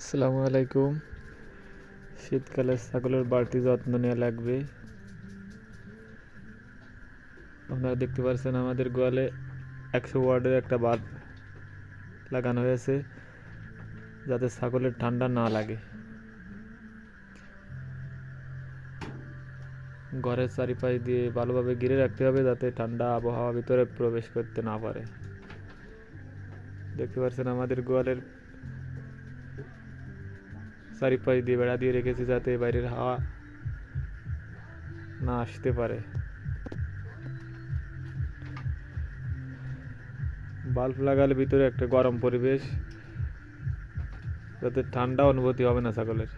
আসসালামু আলাইকুম। শীতকালে ছাগলের বাড়তি যত্ন নেওয়া লাগবে। আপনারা দেখতে পাচ্ছেন আমাদের গোয়ালে 100 ওয়াটের একটা বাল্ব লাগানো হয়েছে, যাতে ছাগলের ঠান্ডা না লাগে। ঘরের চারিপাশ দিয়ে ভালোভাবে ঘিরে রাখতে হবে, যাতে ঠান্ডা আবহাওয়া ভিতরে প্রবেশ করতে না পারে। দেখতে পাচ্ছেন আমাদের গোয়ালের চারিপাশ দিয়ে বেড়া দিয়ে রেখেছি, যাতে বাইরের হাওয়া না আসতে পারে। বাল্ব লাগালে ভিতরে একটা গরম পরিবেশ, যাতে ঠান্ডা অনুভূতি হবে না ছাগলের।